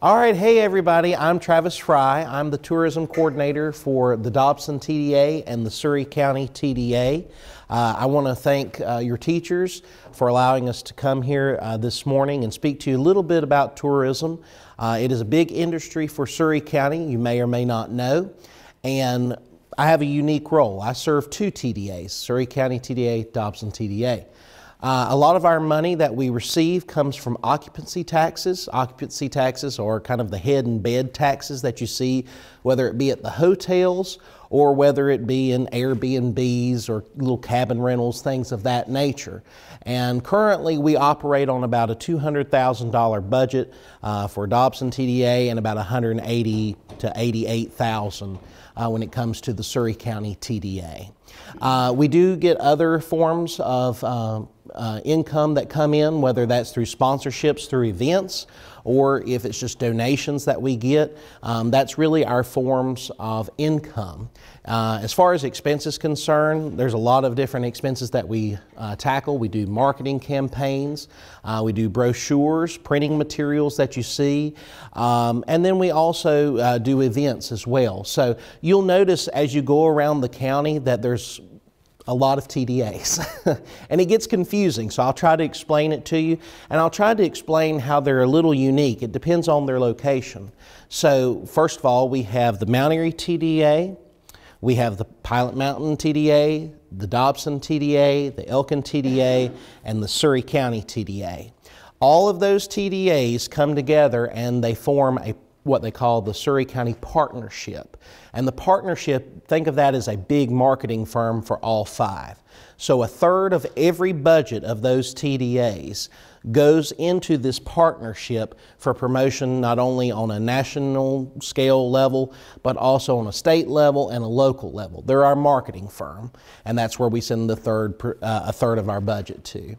All right, hey everybody, I'm Travis Fry. I'm the tourism coordinator for the Dobson TDA and the Surry County TDA. I want to thank your teachers for allowing us to come here this morning and speak to you a little bit about tourism. It is a big industry for Surry County, you may or may not know, and I have a unique role. I serve two TDAs, Surry County TDA, Dobson TDA. A lot of our money that we receive comes from occupancy taxes. Occupancy taxes are kind of the head and bed taxes that you see, whether it be at the hotels or whether it be in Airbnbs or little cabin rentals, things of that nature. And currently we operate on about a $200,000 budget for Dobson TDA and about $180,000 to $88,000 when it comes to the Surry County TDA. We do get other forms of income that come in, whether that's through sponsorships, through events, or if it's just donations that we get. That's really our forms of income. As far as expenses concerned, there's a lot of different expenses that we tackle. We do marketing campaigns, we do brochures, printing materials that you see, and then we also do events as well. So you'll notice as you go around the county that there's a lot of TDAs and it gets confusing, so I'll try to explain it to you, and I'll try to explain how they're a little unique. It depends on their location. So first of all, we have the Mount Airy TDA, we have the Pilot Mountain TDA, the Dobson TDA, the Elkin TDA, and the Surry County TDA. All of those TDAs come together and they form what they call the Surry County Partnership. And the partnership, think of that as a big marketing firm for all five. So a third of every budget of those TDAs goes into this partnership for promotion, not only on a national scale level, but also on a state level and a local level. They're our marketing firm, and that's where we send a third of our budget to.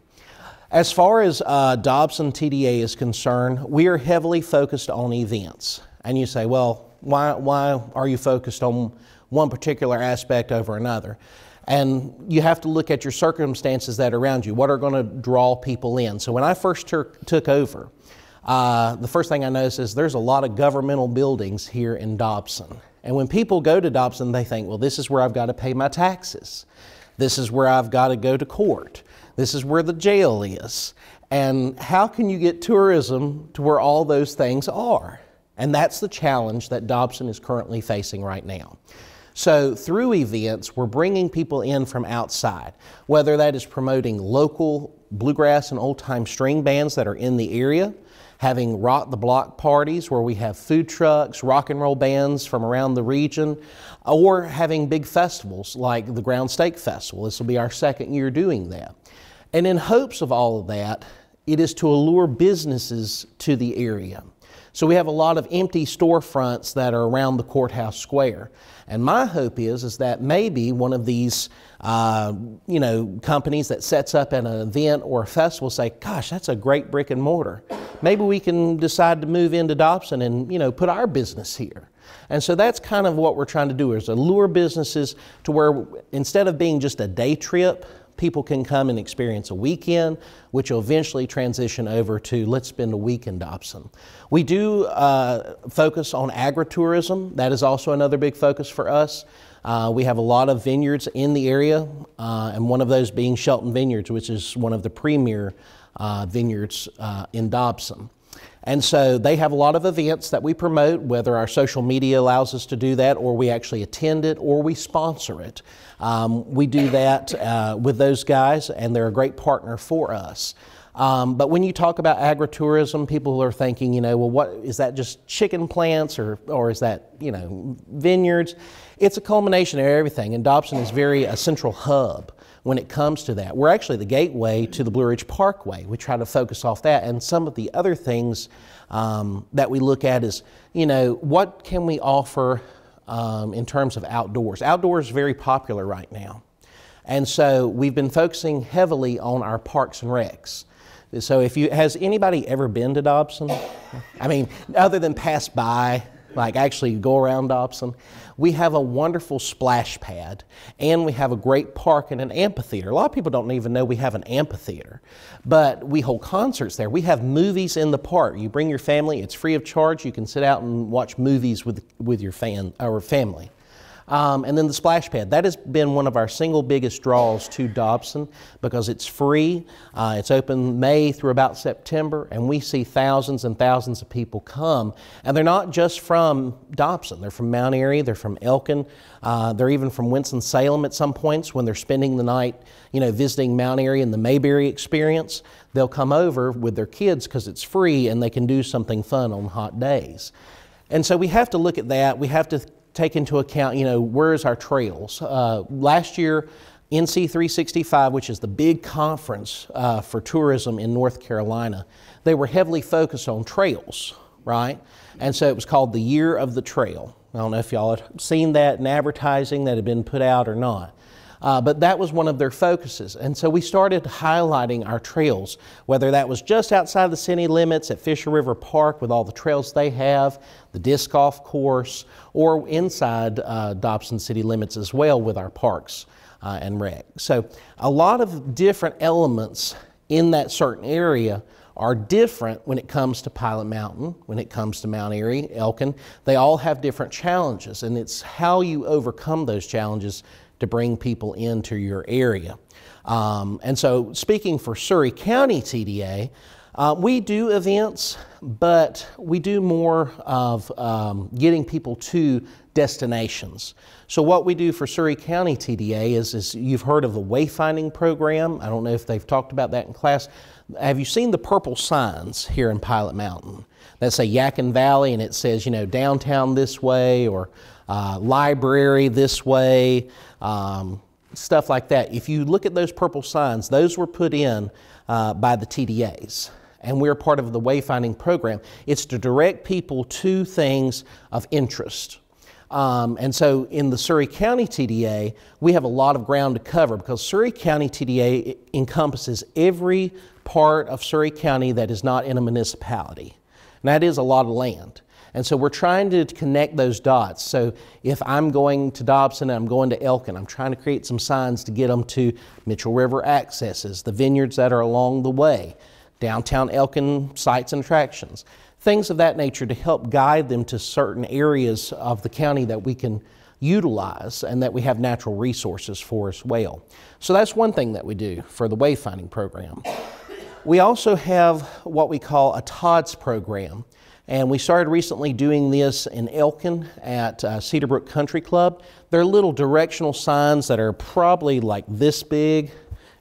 As far as Dobson TDA is concerned, we are heavily focused on events. And you say, well, why are you focused on one particular aspect over another? And you have to look at your circumstances that are around you. What are going to draw people in? So when I first took over, the first thing I noticed is there's a lot of governmental buildings here in Dobson. And when people go to Dobson, they think, well, this is where I've got to pay my taxes. This is where I've got to go to court. This is where the jail is. And how can you get tourism to where all those things are? And that's the challenge that Dobson is currently facing right now. So through events, we're bringing people in from outside, whether that is promoting local bluegrass and old-time string bands that are in the area, having Rock the Block parties where we have food trucks, rock and roll bands from around the region, or having big festivals like the Ground Steak Festival. This will be our second year doing that. And in hopes of all of that, it is to allure businesses to the area. So we have a lot of empty storefronts that are around the courthouse square. And my hope is that maybe one of these companies that sets up an event or a festival say, gosh, that's a great brick and mortar. Maybe we can decide to move into Dobson and put our business here. And so that's kind of what we're trying to do, is allure businesses to where instead of being just a day trip, people can come and experience a weekend, which will eventually transition over to let's spend a week in Dobson. We do focus on agritourism. That is also another big focus for us. We have a lot of vineyards in the area, and one of those being Shelton Vineyards, which is one of the premier vineyards in Dobson. And so they have a lot of events that we promote, whether our social media allows us to do that, or we actually attend it, or we sponsor it. We do that with those guys, and they're a great partner for us. But when you talk about agritourism, people are thinking, well, what is that, just chicken plants, or is that, vineyards? It's a culmination of everything, and Dobson is a central hub when it comes to that. We're actually the gateway to the Blue Ridge Parkway. We try to focus off that, and some of the other things that we look at is, what can we offer in terms of outdoors? Outdoors is very popular right now. And so we've been focusing heavily on our parks and recs. So has anybody ever been to Dobson? I mean, other than pass by, like actually go around Dobson. We have a wonderful splash pad, and we have a great park and an amphitheater. A lot of people don't even know we have an amphitheater, but we hold concerts there. We have movies in the park. You bring your family, it's free of charge. You can sit out and watch movies with your family. And then the splash pad, that has been one of our single biggest draws to Dobson because it's free. It's open May through about September, and we see thousands and thousands of people come. And they're not just from Dobson. They're from Mount Airy, they're from Elkin, they're even from Winston-Salem at some points when they're spending the night, visiting Mount Airy and the Mayberry experience. They'll come over with their kids because it's free and they can do something fun on hot days. And so we have to look at that. We have to take into account, where's our trails. Last year, NC 365, which is the big conference for tourism in North Carolina, they were heavily focused on trails, right? And so it was called the Year of the Trail. I don't know if y'all had seen that in advertising that had been put out or not. But that was one of their focuses. And so we started highlighting our trails, whether that was just outside the city limits at Fisher River Park with all the trails they have, the disc golf course, or inside Dobson city limits as well with our parks and rec. So a lot of different elements in that certain area are different when it comes to Pilot Mountain, when it comes to Mount Airy, Elkin. They all have different challenges, and it's how you overcome those challenges to bring people into your area. And so speaking for Surry County TDA, we do events, but we do more of getting people to destinations. So what we do for Surry County TDA is you've heard of the wayfinding program. I don't know if they've talked about that in class. Have you seen the purple signs here in Pilot Mountain that say Yadkin Valley, and it says, downtown this way, or library this way, stuff like that. If you look at those purple signs, those were put in by the TDAs, and we're part of the wayfinding program. It's to direct people to things of interest. And so in the Surry County TDA, we have a lot of ground to cover because Surry County TDA encompasses every part of Surry County that is not in a municipality. And that is a lot of land. And so we're trying to connect those dots. So if I'm going to Dobson and I'm going to Elkin, I'm trying to create some signs to get them to Mitchell River accesses, the vineyards that are along the way, downtown Elkin sites and attractions, things of that nature to help guide them to certain areas of the county that we can utilize and that we have natural resources for as well. So that's one thing that we do for the wayfinding program. We also have what we call a TODS program. And we started recently doing this in Elkin at Cedarbrook Country Club. They're little directional signs that are probably like this big,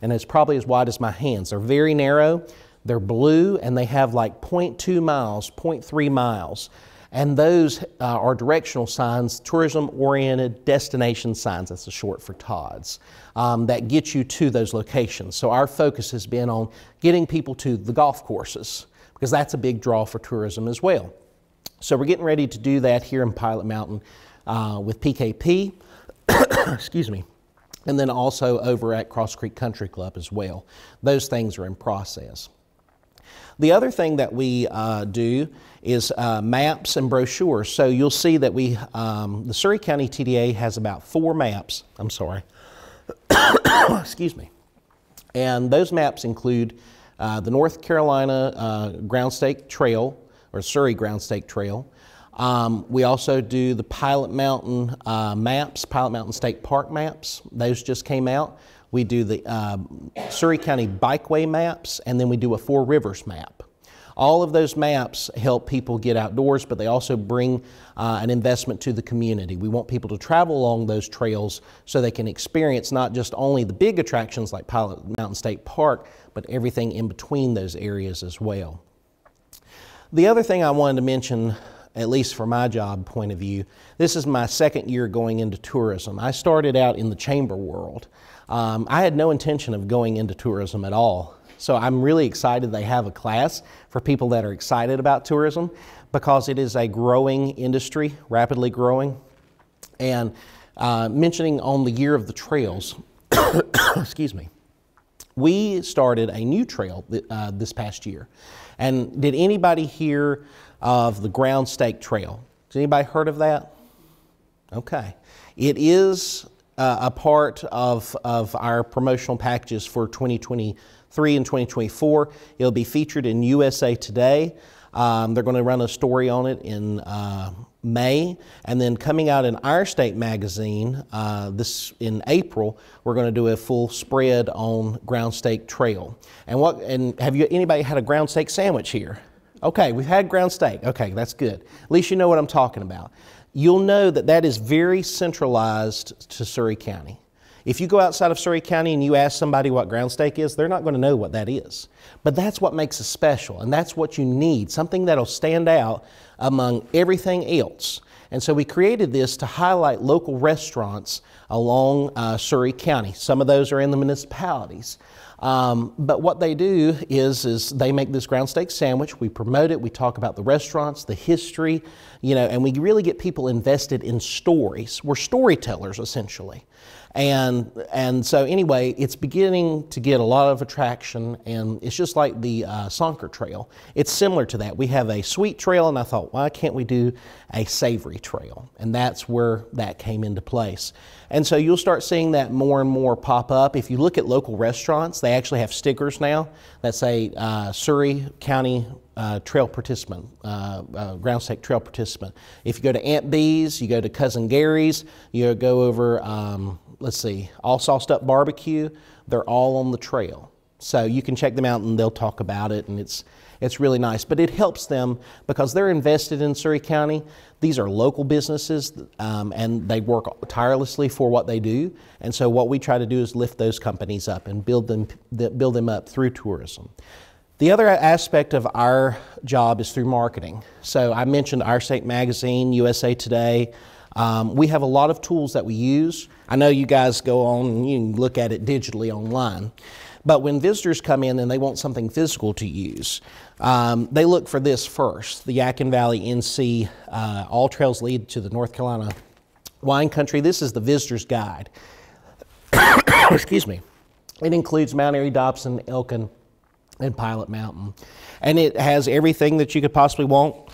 and it's probably as wide as my hands. They're very narrow, they're blue, and they have like 0.2 miles, 0.3 miles. And those are directional signs, tourism-oriented destination signs, that's the short for TODS, that get you to those locations. So our focus has been on getting people to the golf courses, because that's a big draw for tourism as well. So we're getting ready to do that here in Pilot Mountain with PKP, excuse me, and then also over at Cross Creek Country Club as well. Those things are in process. The other thing that we do is maps and brochures. So you'll see that the Surry County TDA has about 4 maps, I'm sorry, excuse me, and those maps include the North Carolina Ground Stake Trail, or Surry Ground Stake Trail. We also do the Pilot Mountain maps, Pilot Mountain State Park maps. Those just came out. We do the Surry County Bikeway maps, and then we do a Four Rivers map. All of those maps help people get outdoors, but they also bring an investment to the community. We want people to travel along those trails so they can experience not just only the big attractions like Pilot Mountain State Park, but everything in between those areas as well. The other thing I wanted to mention, at least from my job point of view, this is my second year going into tourism. I started out in the chamber world. I had no intention of going into tourism at all. So I'm really excited they have a class for people that are excited about tourism because it is a growing industry, rapidly growing. And mentioning on the Year of the Trails, excuse me, we started a new trail this past year. And did anybody hear of the Ground Stake Trail? Has anybody heard of that? Okay. It is a part of our promotional packages for 2023 and 2024. It'll be featured in USA Today. They're going to run a story on it in May, and then coming out in Our State magazine this in April, we're going to do a full spread on ground steak trail. And have anybody had a ground steak sandwich here? Okay, we've had ground steak. Okay, that's good. At least you know what I'm talking about. You'll know that that is very centralized to Surry County. If you go outside of Surry County and you ask somebody what ground steak is, they're not going to know what that is. But that's what makes us special, and that's what you need, something that'll stand out among everything else. And so we created this to highlight local restaurants along Surry County. Some of those are in the municipalities. But what they do is they make this ground steak sandwich. We promote it. We talk about the restaurants, the history, and we really get people invested in stories. We're storytellers, essentially. And so anyway, it's beginning to get a lot of attraction, and it's just like the Sonker Trail. It's similar to that. We have a sweet trail, and I thought, why can't we do a savory trail? And that's where that came into place. And so you'll start seeing that more and more pop up. If you look at local restaurants, they actually have stickers now that say Surry County trail participant, ground steak trail participant. If you go to Aunt B's, you go to Cousin Gary's, you go over, let's see, All Sauced Up Barbecue, they're all on the trail. So you can check them out and they'll talk about it, and it's really nice. But it helps them because they're invested in Surry County. These are local businesses, and they work tirelessly for what they do. And so what we try to do is lift those companies up and build them up through tourism. The other aspect of our job is through marketing. So I mentioned Our State magazine, USA Today. We have a lot of tools that we use. I know you guys go on and you can look at it digitally online. But when visitors come in and they want something physical to use, they look for this first, the Yadkin Valley NC All Trails Lead to the North Carolina Wine Country. This is the visitor's guide. Excuse me. It includes Mount Airy, Dobson, Elkin, and Pilot Mountain. And it has everything that you could possibly want.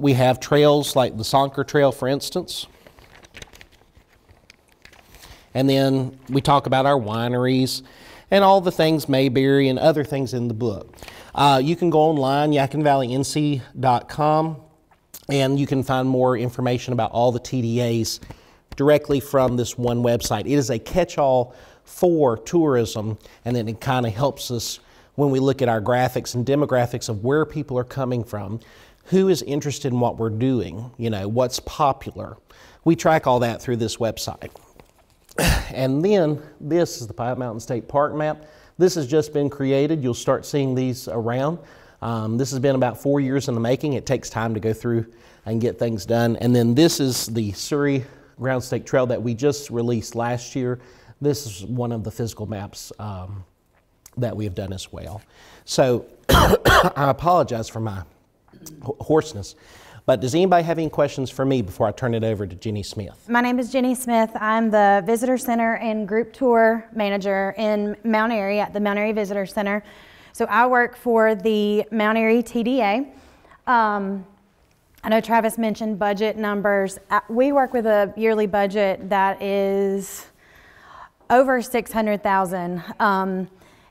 We have trails like the Sonker Trail, for instance. And then we talk about our wineries and all the things Mayberry and other things in the book. You can go online, YadkinValleyNC.com, and you can find more information about all the TDAs directly from this one website. It is a catch-all for tourism, and then it kind of helps us when we look at our graphics and demographics of where people are coming from, who is interested in what we're doing, what's popular. We track all that through this website. And then this is the Pilot Mountain State Park map. This has just been created. You'll start seeing these around. This has been about 4 years in the making. It takes time to go through and get things done. And then this is the Surry Ground Steak Trail that we just released last year. This is one of the physical maps that we have done as well. So I apologize for my hoarseness. But does anybody have any questions for me before I turn it over to Jenny Smith? My name is Jenny Smith. I'm the Visitor Center and Group Tour Manager in Mount Airy at the Mount Airy Visitor Center. So I work for the Mount Airy TDA. I know Travis mentioned budget numbers. We work with a yearly budget that is over $600,000,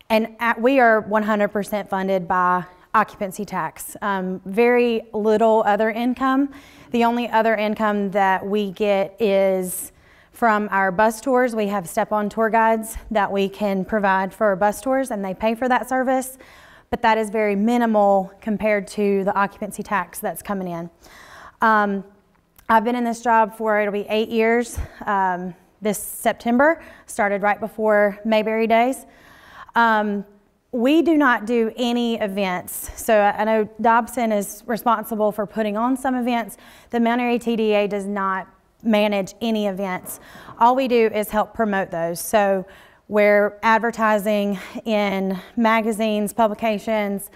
and we are 100% funded by occupancy tax. Very little other income. The only other income that we get is from our bus tours. We have step-on tour guides that we can provide for our bus tours, and they pay for that service, but that is very minimal compared to the occupancy tax that's coming in. I've been in this job for, it'll be 8 years. This September, started right before Mayberry Days. We do not do any events. So I know Dobson is responsible for putting on some events. The Mount Airy TDA does not manage any events. All we do is help promote those. So we're advertising in magazines, publications,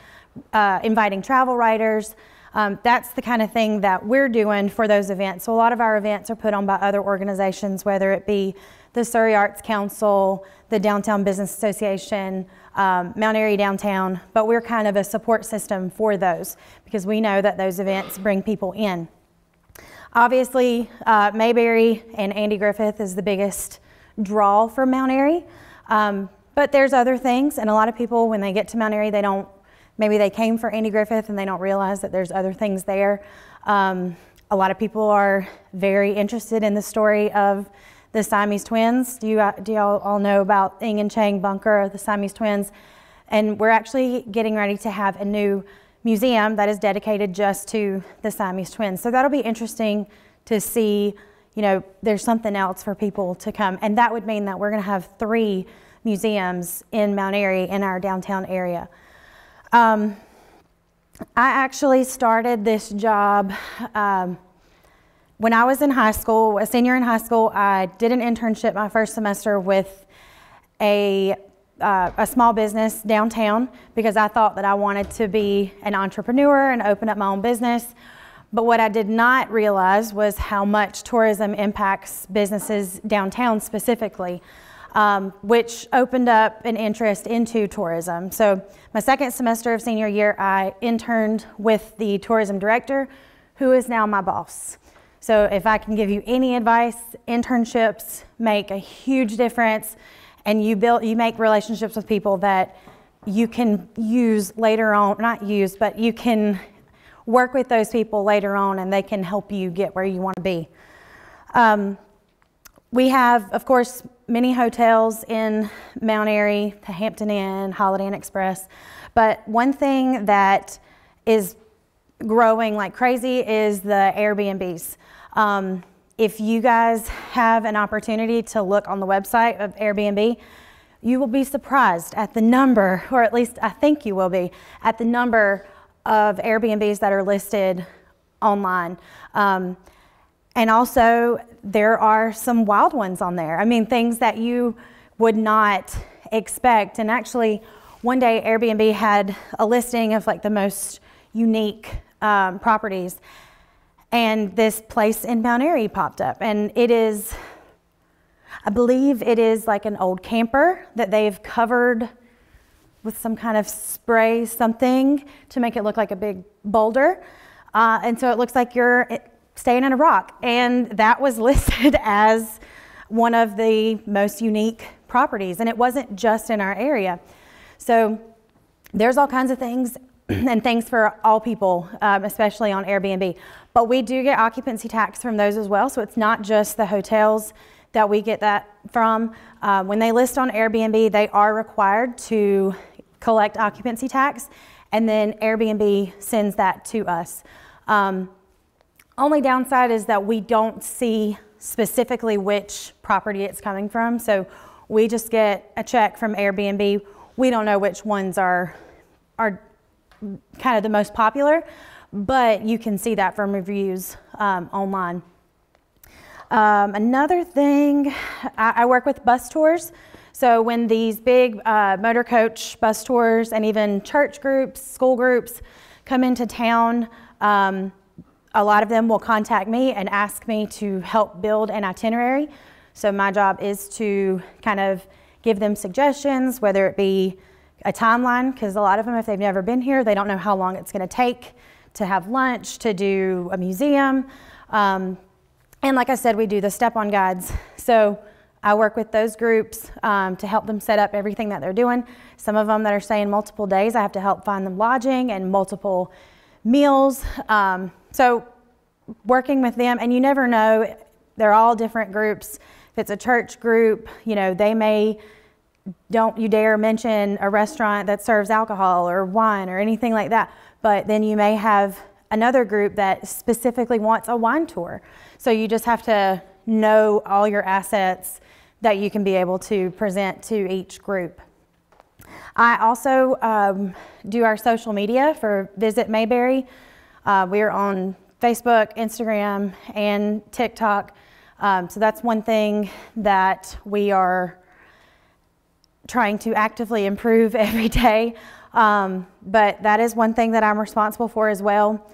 inviting travel writers. That's the kind of thing that we're doing for those events. So a lot of our events are put on by other organizations, whether it be the Surry Arts Council, the Downtown Business Association, Mount Airy Downtown, but we're kind of a support system for those because we know that those events bring people in. Obviously, Mayberry and Andy Griffith is the biggest draw for Mount Airy, but there's other things, and a lot of people, when they get to Mount Airy, maybe they came for Andy Griffith and they don't realize that there's other things there. A lot of people are very interested in the story of the Siamese twins. Do y'all all know about Ing and Chang Bunker, the Siamese twins? And we're actually getting ready to have a new museum that is dedicated just to the Siamese twins. So that'll be interesting to see, there's something else for people to come. And that would mean that we're gonna have 3 museums in Mount Airy in our downtown area. I actually started this job when I was in high school, a senior in high school. I did an internship my first semester with a small business downtown because I thought that I wanted to be an entrepreneur and open up my own business. But what I did not realize was how much tourism impacts businesses downtown specifically, which opened up an interest into tourism. So my second semester of senior year, I interned with the tourism director, who is now my boss. So if I can give you any advice, internships make a huge difference, and you make relationships with people that you can use later on, not use, but you can work with those people later on and they can help you get where you want to be. We have, of course, many hotels in Mount Airy, the Hampton Inn, Holiday Inn Express, but one thing that is growing like crazy is the Airbnbs. If you guys have an opportunity to look on the website of Airbnb, you will be surprised at the number, or at least I think you will be, at the number of Airbnbs that are listed online. And also, there are some wild ones on there. I mean, things that you would not expect. And actually, one day Airbnb had a listing of like the most unique properties. And this place in Mount Airy popped up. And it is, I believe it is like an old camper that they've covered with some kind of spray something to make it look like a big boulder. And so it looks like you're staying in a rock. And that was listed as one of the most unique properties. And it wasn't just in our area. So there's all kinds of things and things for all people, especially on Airbnb. But we do get occupancy tax from those as well. So it's not just the hotels that we get that from. When they list on Airbnb, they are required to collect occupancy tax, and then Airbnb sends that to us. Only downside is that we don't see specifically which property it's coming from. So we just get a check from Airbnb. We don't know which ones are kind of the most popular, but you can see that from reviews online. Another thing, I work with bus tours. So when these big motor coach bus tours and even church groups, school groups come into town, a lot of them will contact me and ask me to help build an itinerary. So my job is to kind of give them suggestions, whether it be a timeline, because a lot of them, if they've never been here, they don't know how long it's going to take to have lunch, to do a museum. And like I said, we do the step-on guides. So I work with those groups to help them set up everything that they're doing. Some of them that are staying multiple days, I have to help find them lodging and multiple meals. So working with them, and you never know, they're all different groups. If it's a church group, they may, don't you dare mention a restaurant that serves alcohol or wine or anything like that. But then you may have another group that specifically wants a wine tour. So you just have to know all your assets that you can be able to present to each group. I also do our social media for Visit Mayberry. We're on Facebook, Instagram, and TikTok. So that's one thing that we are trying to actively improve every day. But that is one thing that I'm responsible for as well.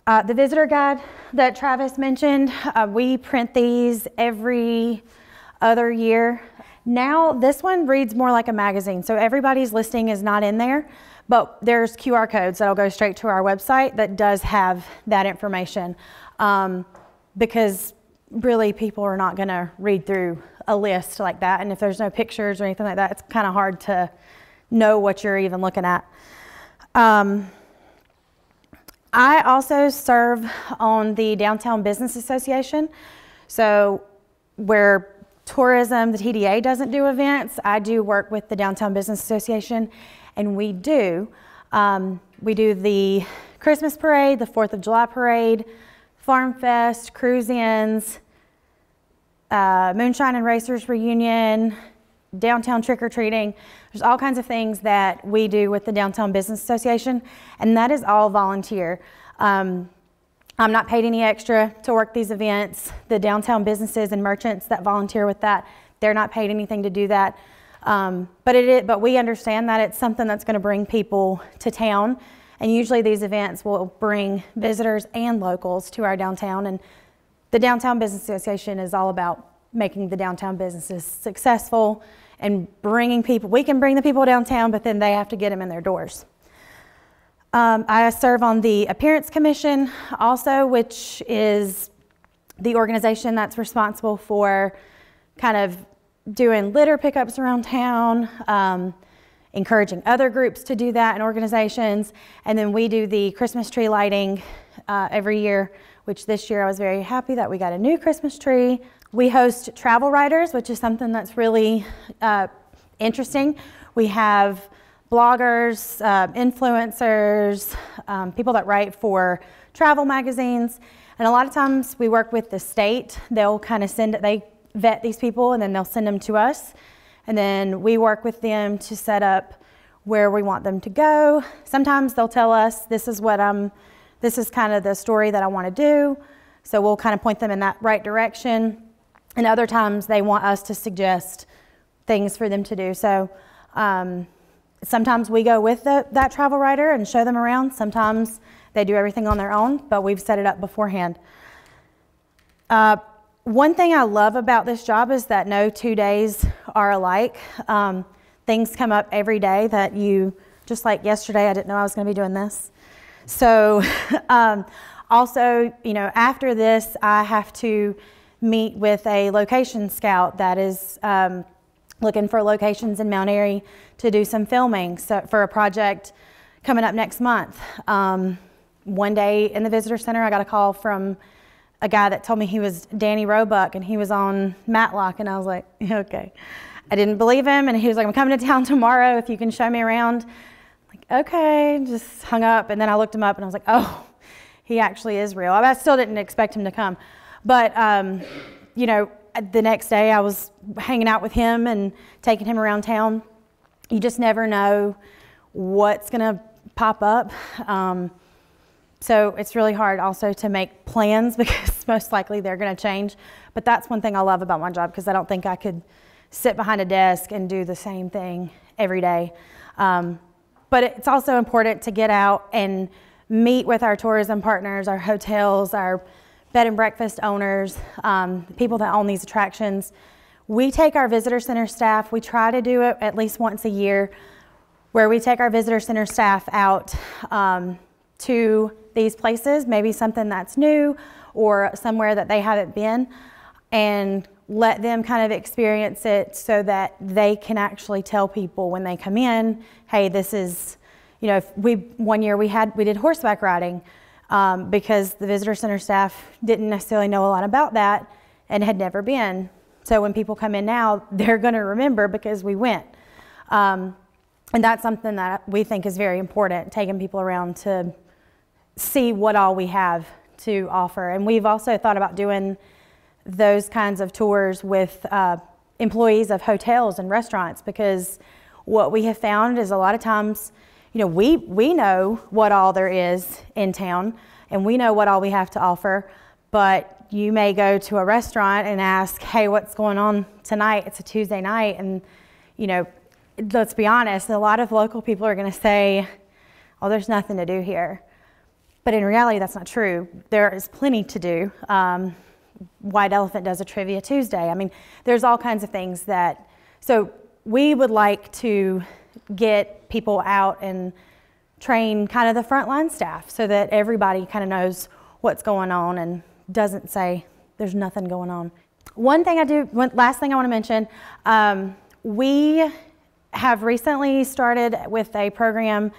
The visitor guide that Travis mentioned, we print these every other year. Now this one reads more like a magazine, so everybody's listing is not in there, But there's QR codes that'll go straight to our website that does have that information, because really people are not going to read through a list like that, and if there's no pictures or anything like that, it's kind of hard to know what you're even looking at. I also serve on the Downtown Business Association. So where tourism, the TDA doesn't do events, I do work with the Downtown Business Association, and we do the Christmas parade, the 4th of July parade, Farm Fest, cruise-ins, Moonshine and Racers reunion, downtown trick-or-treating. There's all kinds of things that we do with the Downtown Business Association, and that is all volunteer. I'm not paid any extra to work these events. The downtown businesses and merchants that volunteer with that, they're not paid anything to do that. But we understand that it's something that's going to bring people to town, and usually these events will bring visitors and locals to our downtown, and the Downtown Business Association is all about making the downtown businesses successful and bringing people. We can bring the people downtown, but then they have to get them in their doors. I serve on the Appearance Commission also, which is the organization that's responsible for kind of doing litter pickups around town, encouraging other groups to do that and organizations. And then we do the Christmas tree lighting every year, which this year I was very happy that we got a new Christmas tree. We host travel writers, which is something that's really interesting. We have bloggers, influencers, people that write for travel magazines. And a lot of times we work with the state. They'll kind of they vet these people and then they'll send them to us. And then we work with them to set up where we want them to go. Sometimes they'll tell us, this is kind of the story that I want to do. So we'll kind of point them in that right direction. And other times they want us to suggest things for them to do. So sometimes we go with that travel writer and show them around. Sometimes they do everything on their own, but we've set it up beforehand. One thing I love about this job is that no 2 days are alike. Things come up every day that just like yesterday, I didn't know I was going to be doing this. So also, after this, I have to meet with a location scout that is looking for locations in Mount Airy to do some filming for a project coming up next month. One day in the visitor center, I got a call from a guy that told me he was Danny Roebuck and he was on Matlock, and I was like, okay. I didn't believe him, and he was like, I'm coming to town tomorrow if you can show me around. I'm like, okay, just hung up, and then I looked him up and I was like, oh, he actually is real. I still didn't expect him to come. But, the next day I was hanging out with him and taking him around town. You just never know what's going to pop up. So it's really hard also to make plans because most likely they're going to change. But that's one thing I love about my job, because I don't think I could sit behind a desk and do the same thing every day. But it's also important to get out and meet with our tourism partners, our hotels, our bed and breakfast owners, people that own these attractions. We take our visitor center staff, we try to do it at least once a year, where we take our visitor center staff out to these places, maybe something that's new or somewhere that they haven't been, and let them kind of experience it so that they can actually tell people when they come in, hey, this is, one year we did horseback riding, because the visitor center staff didn't necessarily know a lot about that and had never been. So when people come in now, they're going to remember because we went. And that's something that we think is very important, taking people around to see what all we have to offer. And we've also thought about doing those kinds of tours with employees of hotels and restaurants, because what we have found is a lot of times, we know what all there is in town and we know what all we have to offer, but you may go to a restaurant and ask, hey, what's going on tonight? It's a Tuesday night, and let's be honest, a lot of local people are going to say, oh, there's nothing to do here. But in reality, that's not true. There is plenty to do. White Elephant does a Trivia Tuesday. I mean, there's all kinds of things so we would like to get people out and train kind of the frontline staff so that everybody kind of knows what's going on and doesn't say there's nothing going on. One last thing I want to mention, we have recently started with a program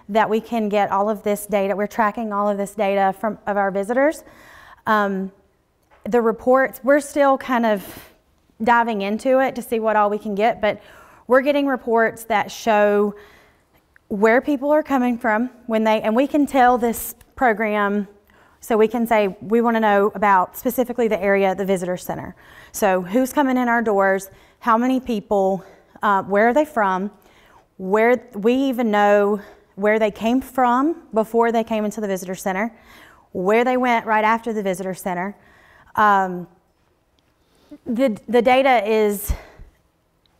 that we can get all of this data. We're tracking all of this data of our visitors. The reports, we're still kind of diving into it to see what all we can get, but we're getting reports that show where people are coming from and we can tell this program, so we can say we want to know about specifically the area, the visitor center. So who's coming in our doors, how many people, where are they from, where we even know where they came from before they came into the visitor center, where they went right after the visitor center. The data is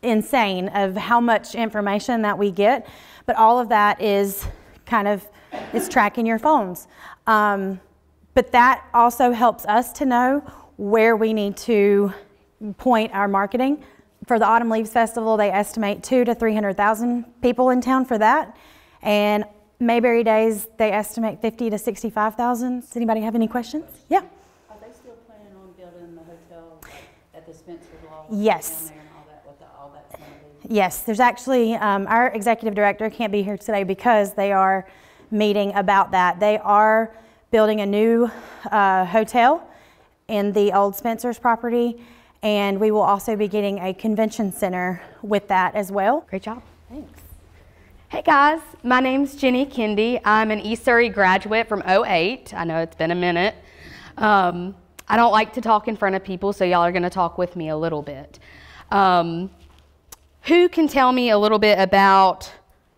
insane of how much information that we get, but all of that is it's tracking your phones. But that also helps us to know where we need to point our marketing. For the Autumn Leaves Festival, they estimate 200,000 to 300,000 people in town for that. And Mayberry Days, they estimate 50,000 to 65,000. Does anybody have any questions? Yeah. Are they still planning on building the hotel at the Spencer Law? Yes. Down there and all that's going to be? Yes, there's actually, our executive director can't be here today because they are meeting about that. They are building a new hotel in the old Spencer's property, and we will also be getting a convention center with that as well. Great job. Thanks. Hey guys, my name's Jenny Kendi. I'm an East Surry graduate from '08. I know it's been a minute. I don't like to talk in front of people, so y'all are gonna talk with me a little bit. Who can tell me a little bit about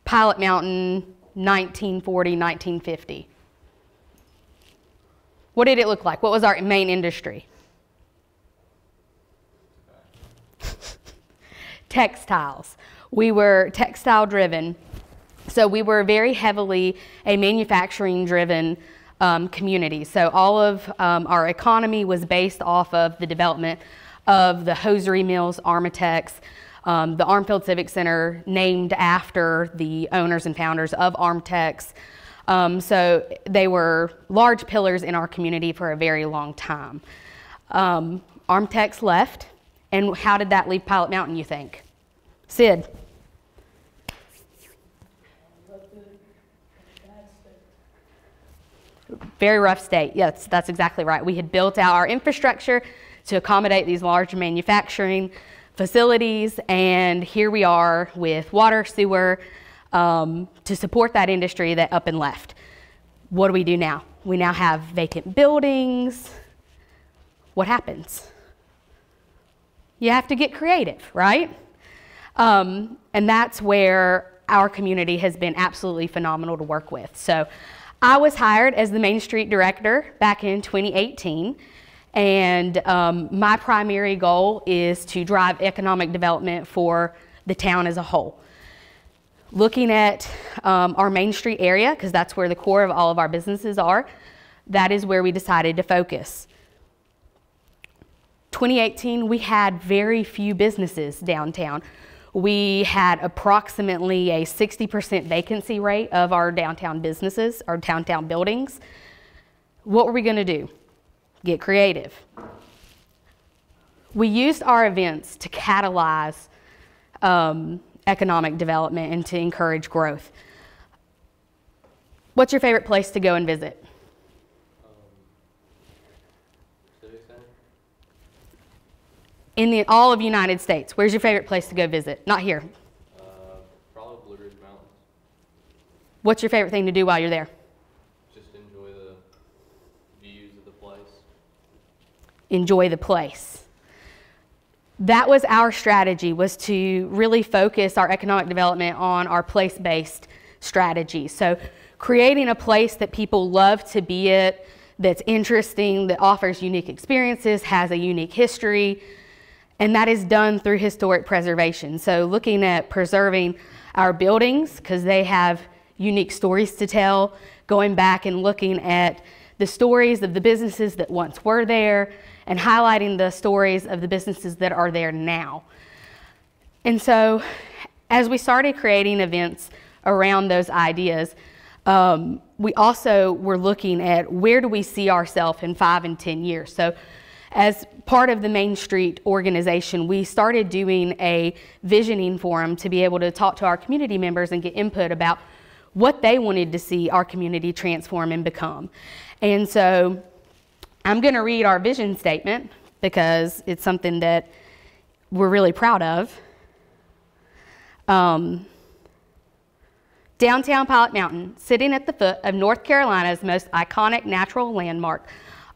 Pilot Mountain 1940, 1950? What did it look like? What was our main industry? Textiles. We were textile driven. So we were very heavily a manufacturing driven community. So all of our economy was based off of the development of the hosiery mills, Armitex, the Armfield Civic Center named after the owners and founders of Armtex. So they were large pillars in our community for a very long time. Armtex left, and how did that leave Pilot Mountain, you think? Sid? Very rough state. Yes, that's exactly right. We had built out our infrastructure to accommodate these large manufacturing facilities, and here we are with water, sewer, to support that industry that up and left. What do we do now? We now have vacant buildings. What happens? You have to get creative, right? And that's where our community has been absolutely phenomenal to work with. So I was hired as the Main Street Director back in 2018, and my primary goal is to drive economic development for the town as a whole. Looking at our Main Street area, because that's where the core of all of our businesses are, that is where we decided to focus. 2018, we had very few businesses downtown. We had approximately a 60% vacancy rate of our downtown businesses, our downtown buildings. What were we going to do? Get creative. We used our events to catalyze economic development and to encourage growth. What's your favorite place to go and visit? Civic Center. In all of the United States, where's your favorite place to go visit? Not here. Probably Blue Ridge Mountains. What's your favorite thing to do while you're there? Just enjoy the views of the place. Enjoy the place. That was our strategy, was to really focus our economic development on our place-based strategy. So creating a place that people love to be at, that's interesting, that offers unique experiences, has a unique history, and that is done through historic preservation. So looking at preserving our buildings, because they have unique stories to tell, going back and looking at the stories of the businesses that once were there, and highlighting the stories of the businesses that are there now. And so as we started creating events around those ideas, We also were looking at where do we see ourselves in 5 and 10 years. So as part of the Main Street organization, we started doing a visioning forum to be able to talk to our community members and get input about what they wanted to see our community transform and become. And so I'm going to read our vision statement because it's something that we're really proud of. Downtown Pilot Mountain, sitting at the foot of North Carolina's most iconic natural landmark,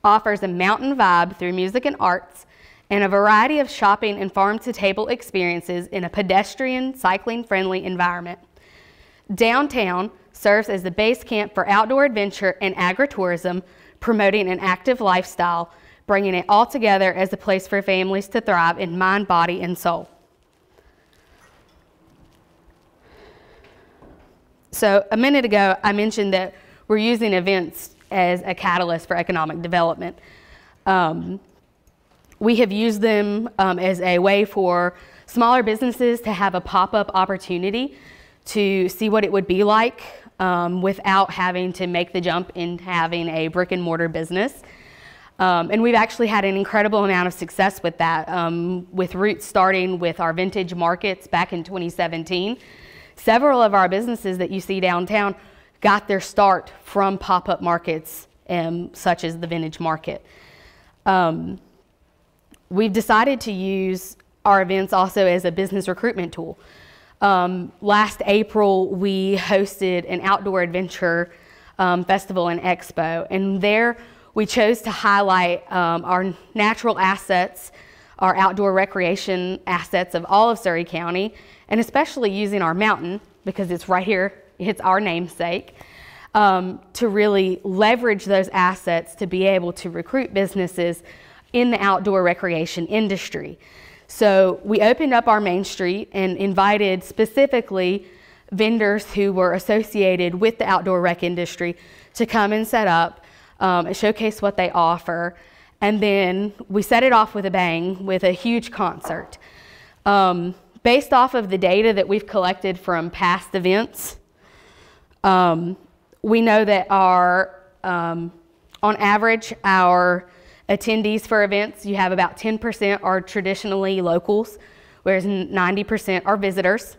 offers a mountain vibe through music and arts and a variety of shopping and farm-to-table experiences in a pedestrian, cycling-friendly environment. Downtown serves as the base camp for outdoor adventure and agritourism, promoting an active lifestyle, bringing it all together as a place for families to thrive in mind, body, and soul. So a minute ago, I mentioned that we're using events as a catalyst for economic development. We have used them as a way for smaller businesses to have a pop-up opportunity to see what it would be like without having to make the jump into having a brick and mortar business. And we've actually had an incredible amount of success with that, with roots starting with our vintage markets back in 2017. Several of our businesses that you see downtown got their start from pop-up markets, such as the vintage market. We've decided to use our events also as a business recruitment tool. Last April, we hosted an outdoor adventure festival and expo, and there we chose to highlight our natural assets, our outdoor recreation assets of all of Surry County, and especially using our mountain, because it's right here, it's our namesake, to really leverage those assets to be able to recruit businesses in the outdoor recreation industry. So we opened up our Main Street and invited specifically vendors who were associated with the outdoor rec industry to come and set up and showcase what they offer. And then we set it off with a bang with a huge concert. Based off of the data that we've collected from past events, we know that on average, our attendees for events, you have about 10% are traditionally locals, whereas 90% are visitors.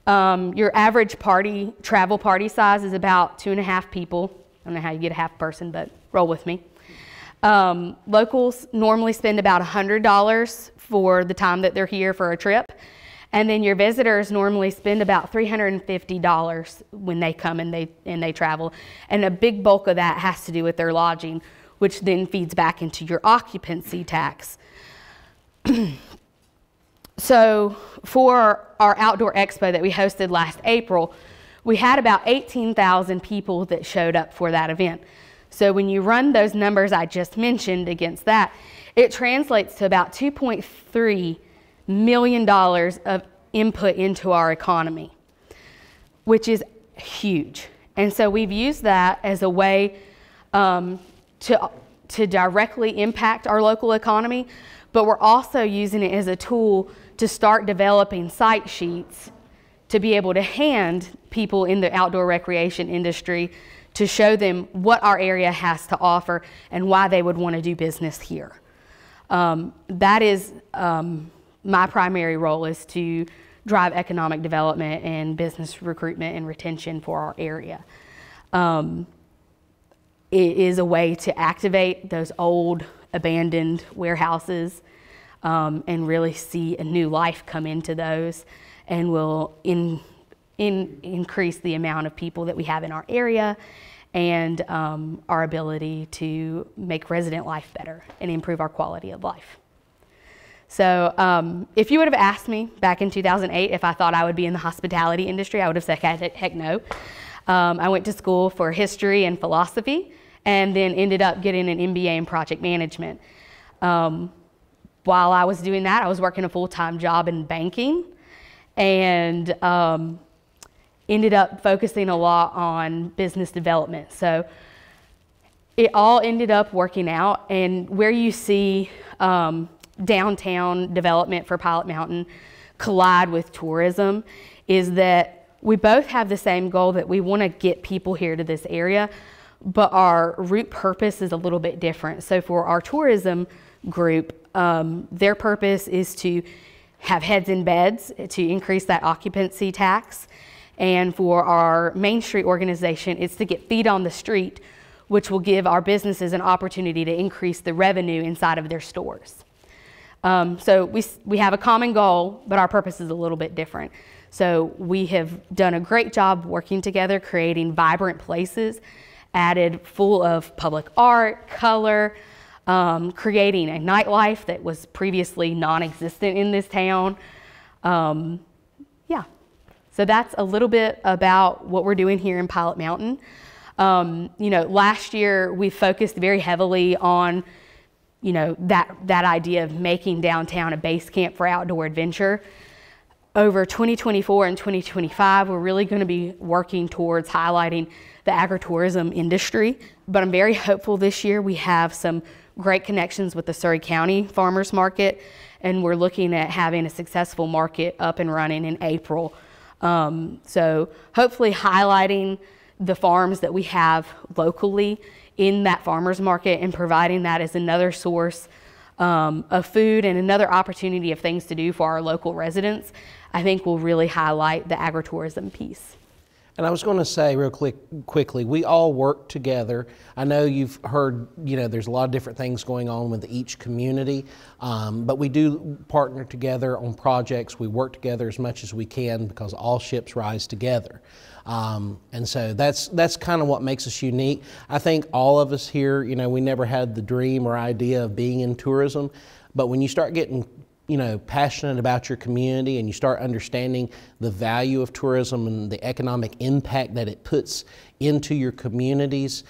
Your average travel party size is about 2.5 people. I don't know how you get a half person, but roll with me. Locals normally spend about $100 for the time that they're here for a trip. And then your visitors normally spend about $350 when they come and they travel. And a big bulk of that has to do with their lodging, which then feeds back into your occupancy tax. So for our outdoor expo that we hosted last April, we had about 18,000 people that showed up for that event. So when you run those numbers I just mentioned against that, it translates to about $2.3 million of input into our economy, which is huge. And so we've used that as a way to directly impact our local economy, but we're also using it as a tool to start developing site sheets to be able to hand people in the outdoor recreation industry to show them what our area has to offer and why they would want to do business here. That is my primary role, is to drive economic development and business recruitment and retention for our area. It is a way to activate those old abandoned warehouses and really see a new life come into those, and will increase the amount of people that we have in our area and our ability to make resident life better and improve our quality of life. So if you would have asked me back in 2008 if I thought I would be in the hospitality industry, I would have said heck no. I went to school for history and philosophy and then ended up getting an MBA in project management. While I was doing that, I was working a full-time job in banking and ended up focusing a lot on business development. So it all ended up working out, and where you see downtown development for Pilot Mountain collide with tourism is that we both have the same goal that we want to get people here to this area, but our root purpose is a little bit different. So for our tourism group, their purpose is to have heads in beds to increase that occupancy tax. And for our Main Street organization, it's to get feet on the street, which will give our businesses an opportunity to increase the revenue inside of their stores. So we have a common goal, but our purpose is a little bit different. So we have done a great job working together, creating vibrant places, added full of public art, color, creating a nightlife that was previously non-existent in this town. Yeah, so that's a little bit about what we're doing here in Pilot Mountain. You know, last year we focused very heavily on, you know, that idea of making downtown a base camp for outdoor adventure. Over 2024 and 2025, we're really going to be working towards highlighting the agritourism industry. But I'm very hopeful this year. We have some great connections with the Surry County Farmers Market, and we're looking at having a successful market up and running in April. So hopefully highlighting the farms that we have locally in that farmers market and providing that as another source of food and another opportunity of things to do for our local residents, I think will really highlight the agritourism piece. And I was going to say real quickly, we all work together. I know you've heard, you know, there's a lot of different things going on with each community, but we do partner together on projects. We work together as much as we can because all ships rise together. And so that's kind of what makes us unique. I think all of us here, you know, we never had the dream or idea of being in tourism, but when you start getting, you know, passionate about your community and you start understanding the value of tourism and the economic impact that it puts into your communities,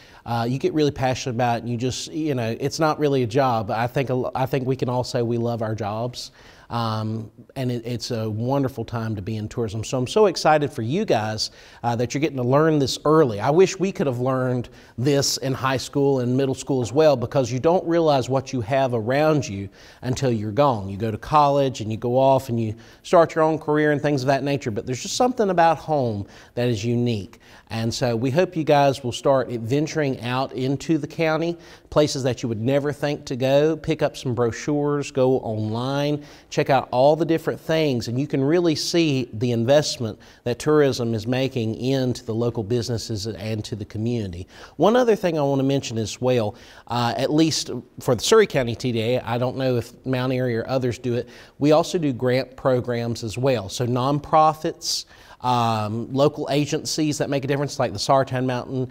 you get really passionate about it, and you just, you know, it's not really a job. I think we can all say we love our jobs. And it's a wonderful time to be in tourism. So I'm so excited for you guys that you're getting to learn this early. I wish we could have learned this in high school and middle school as well, because you don't realize what you have around you until you're gone. You go to college and you go off and you start your own career and things of that nature, but there's just something about home that is unique. And so we hope you guys will start venturing out into the county, places that you would never think to go. Pick up some brochures, go online, check out all the different things, and you can really see the investment that tourism is making into the local businesses and to the community. One other thing I want to mention as well, at least for the Surry County TDA, I don't know if Mount Airy or others do it, we also do grant programs as well. So nonprofits, local agencies that make a difference, like the Sartan Mountain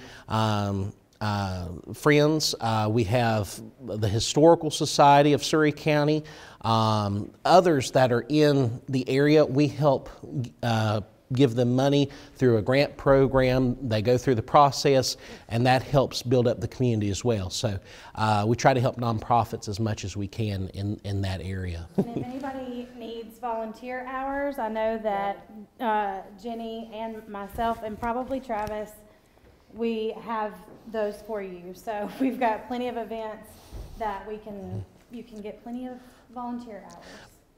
Friends. We have the Historical Society of Surry County. Others that are in the area, we help give them money through a grant program. They go through the process, and that helps build up the community as well. So we try to help nonprofits as much as we can in that area. And if anybody needs volunteer hours, I know that Jenny and myself and probably Travis, we have those for you. So we've got plenty of events that you can get plenty of volunteer hours.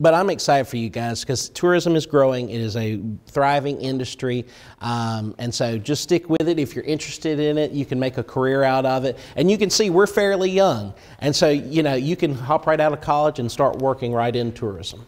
But I'm excited for you guys because tourism is growing. It is a thriving industry. And so just stick with it. If you're interested in it, you can make a career out of it. And you can see we're fairly young. And so, you know, you can hop right out of college and start working right in tourism.